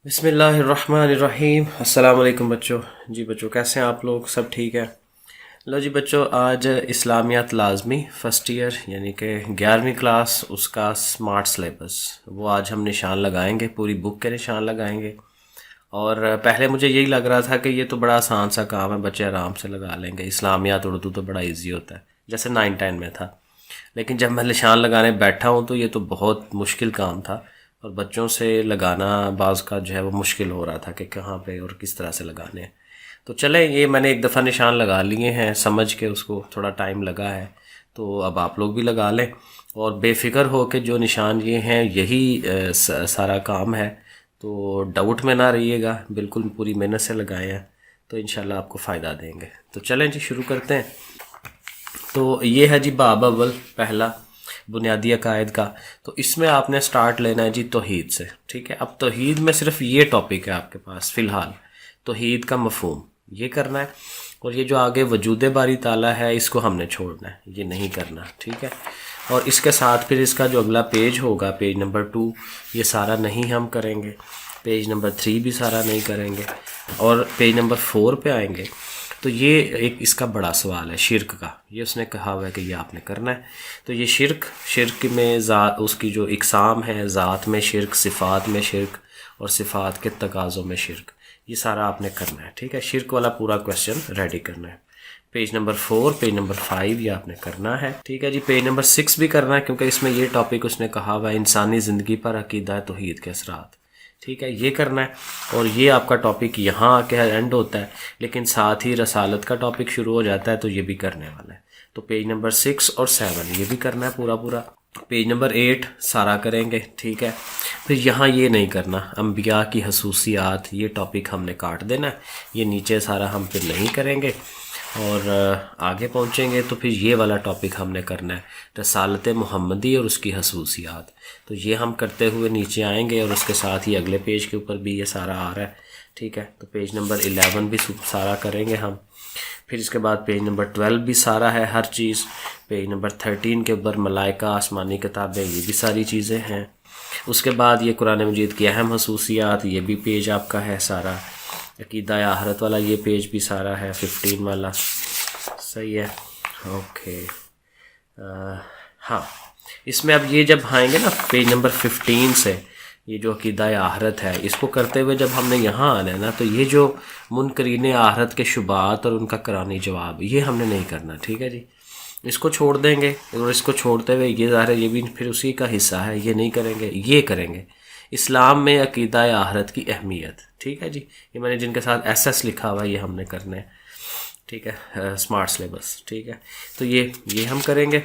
بسم اللہ الرحمن الرحیم۔ السلام علیکم بچوں۔ جی بچوں کیسے ہیں آپ لوگ؟ سب ٹھیک ہے؟ لو جی بچوں، آج اسلامیات لازمی فرسٹ ایئر یعنی کہ 11ویں کلاس اس کا سمارٹ سلیبس وہ آج ہم نشان لگائیں گے، پوری بک کے نشان لگائیں گے۔ اور پہلے مجھے یہی لگ رہا تھا کہ یہ تو بڑا آسان سا کام ہے، بچے آرام سے لگا لیں گے، اسلامیات اردو تو بڑا ایزی ہوتا ہے جیسے 9-10 میں تھا۔ لیکن جب میں نشان لگانے بیٹھا ہوں تو یہ تو بہت مشکل کام تھا، اور بچوں سے لگانا بعض کا جو ہے وہ مشکل ہو رہا تھا کہ کہاں پہ اور کس طرح سے لگانے ہیں۔ تو چلیں، یہ میں نے ایک دفعہ نشان لگا لیے ہیں، سمجھ کے اس کو تھوڑا ٹائم لگا ہے، تو اب آپ لوگ بھی لگا لیں اور بے فکر ہو کہ جو نشان یہ ہیں یہی سارا کام ہے، تو ڈاؤٹ میں نہ رہیے گا، بالکل پوری محنت سے لگائے ہیں تو انشاءاللہ آپ کو فائدہ دیں گے۔ تو چلیں جی شروع کرتے ہیں۔ تو یہ ہے جی باب اول، پہلا بنیادی عقائد کا۔ تو اس میں آپ نے سٹارٹ لینا ہے جی توحید سے، ٹھیک ہے؟ اب توحید میں صرف یہ ٹاپک ہے آپ کے پاس فی الحال، توحید کا مفہوم یہ کرنا ہے، اور یہ جو آگے وجود باری تعالیٰ ہے اس کو ہم نے چھوڑنا ہے، یہ نہیں کرنا، ٹھیک ہے؟ اور اس کے ساتھ پھر اس کا جو اگلا پیج ہوگا، پیج نمبر 2، یہ سارا نہیں ہم کریں گے، پیج نمبر 3 بھی سارا نہیں کریں گے، اور پیج نمبر 4 پہ آئیں گے تو یہ ایک اس کا بڑا سوال ہے شرک کا، یہ اس نے کہا ہوا ہے کہ یہ آپ نے کرنا ہے۔ تو یہ شرک میں ذات اس کی جو اقسام ہے، ذات میں شرک، صفات میں شرک، اور صفات کے تقاضوں میں شرک، یہ سارا آپ نے کرنا ہے، ٹھیک ہے؟ شرک والا پورا کویسچن ریڈی کرنا ہے۔ پیج نمبر 4، پیج نمبر 5 یہ آپ نے کرنا ہے، ٹھیک ہے جی؟ پیج نمبر 6 بھی کرنا ہے کیونکہ اس میں یہ ٹاپک اس نے کہا ہوا ہے انسانی زندگی پر عقیدہ توحید کے اثرات، ٹھیک ہے؟ یہ کرنا ہے، اور یہ آپ کا ٹاپک یہاں آ کے اینڈ ہوتا ہے، لیکن ساتھ ہی رسالت کا ٹاپک شروع ہو جاتا ہے، تو یہ بھی کرنے والا ہے۔ تو پیج نمبر 6 اور 7 یہ بھی کرنا ہے پورا۔ پیج نمبر 8 سارا کریں گے، ٹھیک ہے؟ پھر یہاں یہ نہیں کرنا، انبیاء کی خصوصیات یہ ٹاپک ہم نے کاٹ دینا ہے، یہ نیچے سارا ہم پھر نہیں کریں گے، اور آگے پہنچیں گے تو پھر یہ والا ٹاپک ہم نے کرنا ہے، رسالت محمدی اور اس کی خصوصیات، تو یہ ہم کرتے ہوئے نیچے آئیں گے، اور اس کے ساتھ ہی اگلے پیج کے اوپر بھی یہ سارا آ رہا ہے، ٹھیک ہے؟ تو پیج نمبر 11 بھی سارا کریں گے ہم۔ پھر اس کے بعد پیج نمبر 12 بھی سارا ہے ہر چیز، پیج نمبر 13 کے اوپر ملائکہ، آسمانی کتابیں، یہ بھی ساری چیزیں ہیں۔ اس کے بعد یہ قرآن مجید کی اہم خصوصیات، یہ بھی پیج آپ کا ہے سارا۔ عقیدہ آخرت والا یہ پیج بھی سارا ہے 15 والا، صحیح ہے؟ اوکے، ہاں اس میں اب یہ جب آئیں گے نا پیج نمبر 15 سے، یہ جو عقیدہ آخرت ہے اس کو کرتے ہوئے جب ہم نے یہاں آنا ہے نا، تو یہ جو منکرین آخرت کے شبہات اور ان کا قرآنی جواب یہ ہم نے نہیں کرنا، ٹھیک ہے جی؟ اس کو چھوڑ دیں گے، اور اس کو چھوڑتے ہوئے یہ ظاہر ہے یہ بھی پھر اسی کا حصہ ہے، یہ نہیں کریں گے، یہ کریں گے اسلام میں عقیدہ آخرت کی اہمیت، ٹھیک ہے جی؟ یہ میں نے جن کے ساتھ ایس لکھا ہوا ہے یہ ہم نے کرنا ہے، ٹھیک ہے؟ اسمارٹ سلیبس، ٹھیک ہے؟ تو یہ ہم کریں گے۔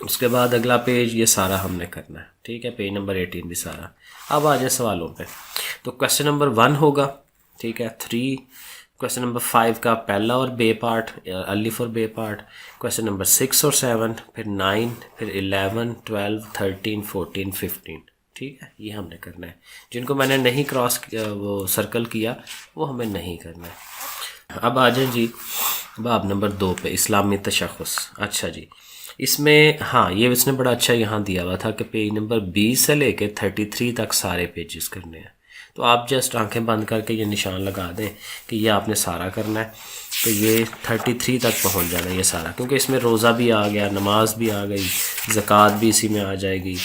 اس کے بعد اگلا پیج یہ سارا ہم نے کرنا ہے، ٹھیک ہے؟ پیج نمبر 18 بھی سارا۔ اب آ جائیں سوالوں پہ، تو کویسچن نمبر 1 ہوگا، ٹھیک ہے؟ 3، کویسچن نمبر 5 کا پہلا اور بے پارٹ، الف اور بے پارٹ، کویسچن نمبر 6 اور 7، پھر 9، پھر 11، 12، 13، 14، 15، ٹھیک ہے؟ یہ ہم نے کرنا ہے۔ جن کو میں نے نہیں کراس وہ سرکل کیا وہ ہمیں نہیں کرنا ہے۔ اب آ جائیں جی باب نمبر 2 پہ، اسلامی تشخص۔ اچھا جی، اس میں ہاں یہ اس نے بڑا اچھا یہاں دیا ہوا تھا کہ پیج نمبر 20 سے لے کے 33 تک سارے پیجز کرنے ہیں، تو آپ جسٹ آنکھیں بند کر کے یہ نشان لگا دیں کہ یہ آپ نے سارا کرنا ہے، تو یہ 33 تک پہنچ جانا ہے یہ سارا، کیونکہ اس میں روزہ بھی آ گیا، نماز بھی آ گئی، زکوٰۃ بھی اسی میں آ جائے گی،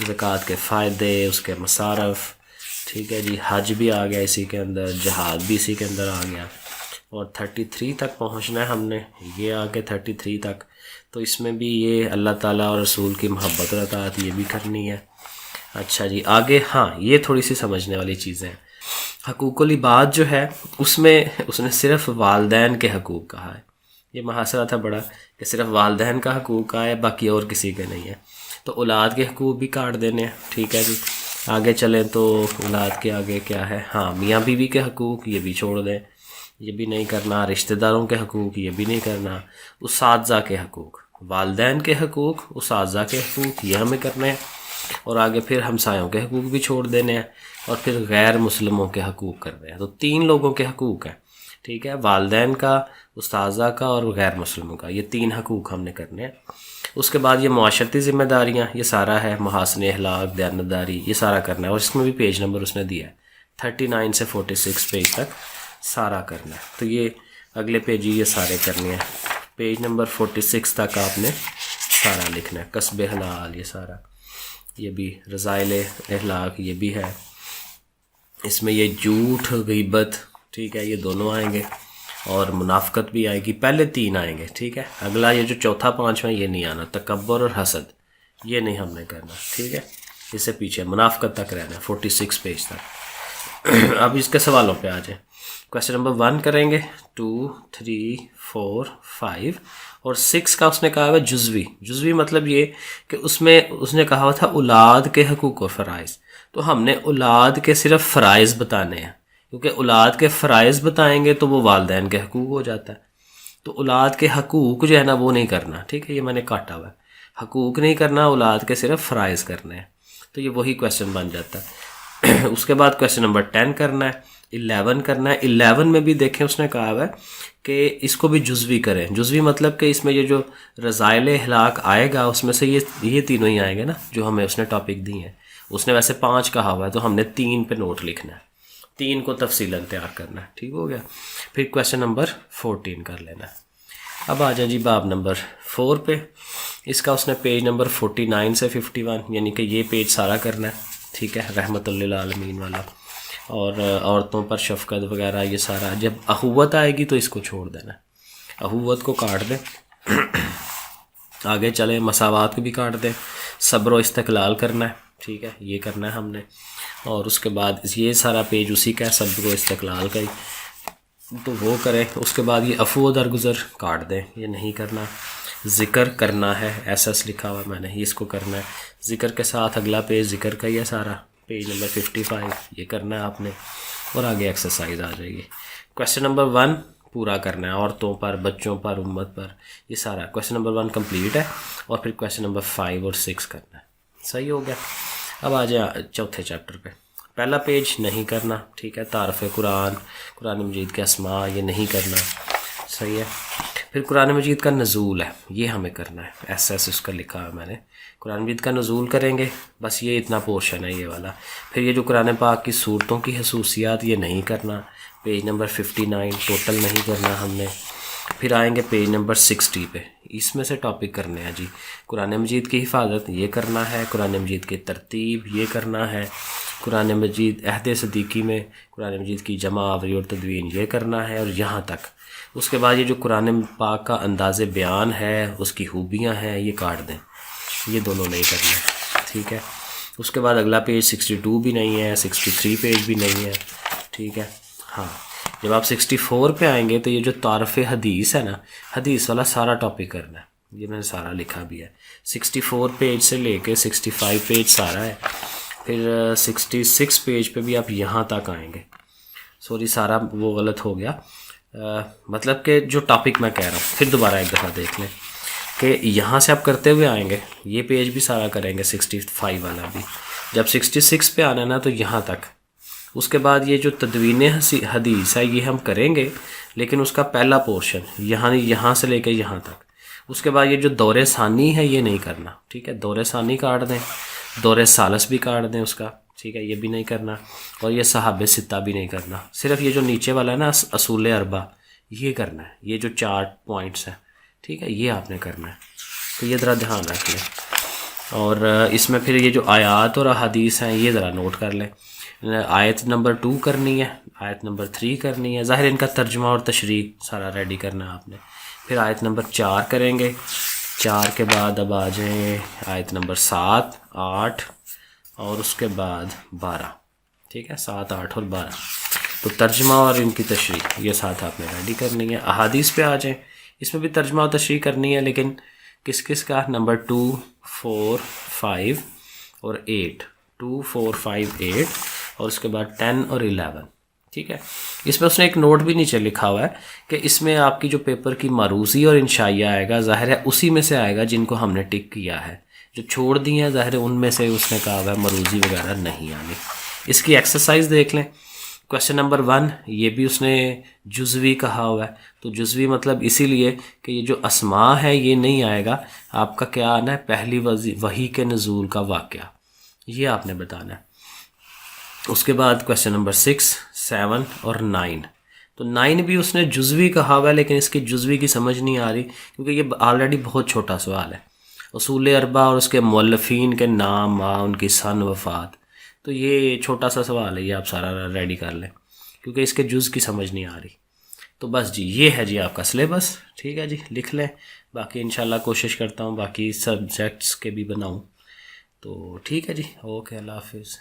زکوٰۃ کے فائدے، اس کے مصارف، ٹھیک ہے جی؟ حج بھی آ گیا اسی کے اندر، جہاد بھی اسی کے اندر آ گیا، اور 33 تک پہنچنا ہے ہم نے، یہ آ کے 33 تک، تو اس میں بھی یہ اللہ تعالیٰ اور رسول کی محبت اور اطاعت یہ بھی کرنی ہے۔ اچھا جی آگے، ہاں یہ تھوڑی سی سمجھنے والی چیزیں ہیں۔ حقوق العباد جو ہے اس میں اس نے صرف والدین کے حقوق کہا ہے، یہ محاصرہ تھا بڑا کہ صرف والدین کا حقوق کہا ہے، باقی اور کسی کے نہیں ہے، تو اولاد کے حقوق بھی کاٹ دینے ہیں، ٹھیک ہے جی؟ آگے چلیں تو اولاد کے آگے کیا ہے، ہاں میاں بیوی کے حقوق یہ بھی چھوڑ دیں، یہ بھی نہیں کرنا، رشتہ داروں کے حقوق یہ بھی نہیں کرنا، اساتذہ کے حقوق، والدین کے حقوق، اساتذہ کے حقوق یہ ہمیں کرنے ہیں، اور آگے پھر ہمسایوں کے حقوق بھی چھوڑ دینے ہیں، اور پھر غیر مسلموں کے حقوق کرنے ہیں، تو 3 لوگوں کے حقوق ہیں، ٹھیک ہے؟ والدین کا، اساتذہ کا، اور غیر مسلموں کا، یہ 3 حقوق ہم نے کرنے ہیں۔ اس کے بعد یہ معاشرتی ذمہ داریاں یہ سارا ہے، محاسن اخلاق، دیانتداری یہ سارا کرنا ہے، اور اس میں بھی پیج نمبر اس نے دیا ہے 39 سے 46 پیج تک سارا کرنا ہے. تو یہ اگلے پیج یہ سارے کرنے ہیں. پیج نمبر 46 تک آپ نے سارا لکھنا ہے. کسب حلال یہ سارا، یہ بھی رذائل اخلاق یہ بھی ہے. اس میں یہ جھوٹ غیبت، ٹھیک ہے، یہ دونوں آئیں گے، اور منافقت بھی آئے گی. پہلے 3 آئیں گے، ٹھیک ہے. اگلا یہ جو چوتھا 5واں یہ نہیں آنا. تکبر اور حسد یہ نہیں ہم نے کرنا، ٹھیک ہے. اس سے پیچھے منافقت تک رہنا ہے 46 پیج تک. اب اس کے سوالوں پہ آ جائیں. کویسچن نمبر 1 کریں گے. 2 3 4 5 اور 6 کا اس نے کہا ہوا جزوی. جزوی مطلب یہ کہ اس میں اس نے کہا ہوا تھا اولاد کے حقوق و فرائض. تو ہم نے اولاد کے صرف فرائض بتانے ہیں، کیونکہ اولاد کے فرائض بتائیں گے تو وہ والدین کے حقوق ہو جاتا ہے. تو اولاد کے حقوق جو ہے نا وہ نہیں کرنا، ٹھیک ہے. یہ میں نے کاٹا ہوا ہے، حقوق نہیں کرنا، اولاد کے صرف فرائض کرنے ہیں. تو یہ وہی کویسچن بن جاتا ہے. اس کے بعد کویسچن نمبر 10 کرنا ہے. 11 کرنا ہے. 11 میں بھی دیکھیں اس نے کہا ہوا ہے کہ اس کو بھی جزوی کریں. جزوی مطلب کہ اس میں یہ جو رذائل اخلاق آئے گا اس میں سے یہ تینوں ہی آئیں گے نا جو ہمیں اس نے ٹاپک دی ہیں. اس نے ویسے 5 کہا ہوا ہے تو ہم نے 3 پہ نوٹ لکھنا ہے، 3 کو تفصیلاً تیار کرنا ہے. ٹھیک ہو گیا. پھر کویسچن نمبر 14 کر لینا ہے. اب آ جائیں جی باب نمبر 4 پہ. اس کا اس نے پیج نمبر 49 سے 51 یعنی کہ یہ پیج سارا کرنا ہے، ٹھیک ہے، رحمت للعالمین والا. اور عورتوں پر شفقت وغیرہ یہ سارا. جب اخوت آئے گی تو اس کو چھوڑ دینا ہے، اخوت کو کاٹ دیں. آگے چلیں، مساوات کو بھی کاٹ دیں. صبر و استقلال کرنا ہے، ٹھیک ہے، یہ کرنا ہے ہم نے. اور اس کے بعد یہ سارا پیج اسی کا ہے، صبر و استقلال کا ہی، تو وہ کریں. اس کے بعد یہ عفو و درگزر کاٹ دیں، یہ نہیں کرنا. ذکر کرنا ہے، ایس لکھا ہوا میں نے، یہ اس کو کرنا ہے. ذکر کے ساتھ اگلا پیج ذکر کا ہی ہے سارا، پیج نمبر 55 یہ کرنا ہے آپ نے. اور آگے ایکسرسائز آ جائے گی. کویسچن نمبر 1 پورا کرنا ہے، عورتوں پر، بچوں پر، امت پر، یہ سارا. کویسچن نمبر 1 کمپلیٹ ہے. اور پھر کویسچن نمبر 5 اور 6 کرنا ہے. صحیح ہو گیا. اب آ جائیں چوتھے چیپٹر پہ. پہلا پیج نہیں کرنا، ٹھیک ہے. تعارف قرآن، قرآن مجید کے اسماء یہ نہیں کرنا، صحیح ہے. پھر قرآن مجید کا نزول ہے، یہ ہمیں کرنا ہے. ایس اس کا لکھا ہے میں نے. قرآن مجید کا نزول کریں گے، بس یہ اتنا پورشن ہے یہ والا. پھر یہ جو قرآن پاک کی صورتوں کی خصوصیات یہ نہیں کرنا، پیج نمبر 59 ٹوٹل نہیں کرنا ہم نے. پھر آئیں گے پیج نمبر 60 پہ. اس میں سے ٹاپک کرنے ہیں جی قرآن مجید کی حفاظت یہ کرنا ہے، قرآن مجید کی ترتیب یہ کرنا ہے، قرآن مجید عہد صدیقی میں قرآن مجید کی جمع آوری اور تدوین یہ کرنا ہے، اور یہاں تک. اس کے بعد یہ جو قرآن پاک کا انداز بیان ہے، اس کی خوبیاں ہیں، یہ کاٹ دیں، یہ دونوں نہیں کرنا ہے، ٹھیک ہے. اس کے بعد اگلا پیج 62 بھی نہیں ہے، 63 پیج بھی نہیں ہے، ٹھیک ہے. ہاں، جب آپ 64 پہ آئیں گے تو یہ جو تعارف حدیث ہے نا، حدیث والا سارا ٹاپک کرنا ہے. یہ میں نے سارا لکھا بھی ہے. 64 پیج سے لے کے 65 پیج سارا ہے. پھر 66 پیج پہ بھی آپ یہاں تک آئیں گے. سوری، سارا وہ غلط ہو گیا، مطلب کہ جو ٹاپک میں کہہ رہا ہوں. پھر دوبارہ ایک دفعہ دیکھ لیں کہ یہاں سے آپ کرتے ہوئے آئیں گے. یہ پیج بھی سارا کریں گے، 65 والا بھی. جب 66 پہ آنا ہے نا تو یہاں تک. اس کے بعد یہ جو تدوین حدیث ہے یہ ہم کریں گے، لیکن اس کا پہلا پورشن یہاں سے لے کے یہاں تک. اس کے بعد یہ جو دور ثانی ہے یہ نہیں کرنا، ٹھیک ہے. دور ثانی کاٹ دیں، دور ثالث بھی کاٹ دیں اس کا، ٹھیک ہے، یہ بھی نہیں کرنا. اور یہ صحابہ ستہ بھی نہیں کرنا. صرف یہ جو نیچے والا ہے نا اصول اربع یہ کرنا ہے. یہ جو 4 پوائنٹس ہیں، ٹھیک ہے، یہ آپ نے کرنا ہے. تو یہ ذرا دھیان رکھ لیں. اور اس میں پھر یہ جو آیات اور احادیث ہیں یہ ذرا نوٹ کر لیں. آیت نمبر 2 کرنی ہے، آیت نمبر 3 کرنی ہے. ظاہر ان کا ترجمہ اور تشریح سارا ریڈی کرنا ہے آپ نے. پھر آیت نمبر 4 کریں گے. 4 کے بعد اب آ جائیں آیت نمبر 7 8 اور اس کے بعد 12، ٹھیک ہے، 7 8 اور 12. تو ترجمہ اور ان کی تشریح یہ ساتھ آپ نے ریڈی کرنی ہے. احادیث پہ آ جائیں. اس میں بھی ترجمہ اور تشریح کرنی ہے، لیکن کس کس کا؟ نمبر 2 4 5 اور 8، 2 4 5 8 اور اس کے بعد 10 اور 11، ٹھیک ہے. اس میں اس نے ایک نوٹ بھی نیچے لکھا ہوا ہے کہ اس میں آپ کی جو پیپر کی معروضی اور انشائیہ آئے گا، ظاہر ہے اسی میں سے آئے گا جن کو ہم نے ٹک کیا ہے. جو چھوڑ دی ہیں ظاہر ہے ان میں سے اس نے کہا ہوا ہے معروضی وغیرہ نہیں آنی. اس کی ایکسرسائز دیکھ لیں. کویسچن نمبر 1 یہ بھی اس نے جزوی کہا ہوا ہے. تو جزوی مطلب اسی لیے کہ یہ جو اسماء ہے یہ نہیں آئے گا. آپ کا کیا آنا ہے؟ پہلی وحی کے نزول کا واقعہ، یہ آپ نے بتانا ہے. اس کے بعد کویشچن نمبر 6 7 اور 9. تو 9 بھی اس نے جزوی کہا ہوا ہے لیکن اس کی جزوی کی سمجھ نہیں آ رہی کیونکہ یہ آلریڈی بہت چھوٹا سوال ہے. اصول اربعہ اور اس کے مؤلفین کے نام ان کی سن وفات. تو یہ چھوٹا سا سوال ہے، یہ آپ سارا ریڈی کر لیں کیونکہ اس کے جز کی سمجھ نہیں آ رہی. تو بس جی یہ ہے جی آپ کا سلیبس. ٹھیک ہے جی، لکھ لیں. باقی انشاءاللہ کوشش کرتا ہوں باقی سبجیکٹس کے بھی بناؤں. تو ٹھیک ہے جی، اوکے، اللہ حافظ.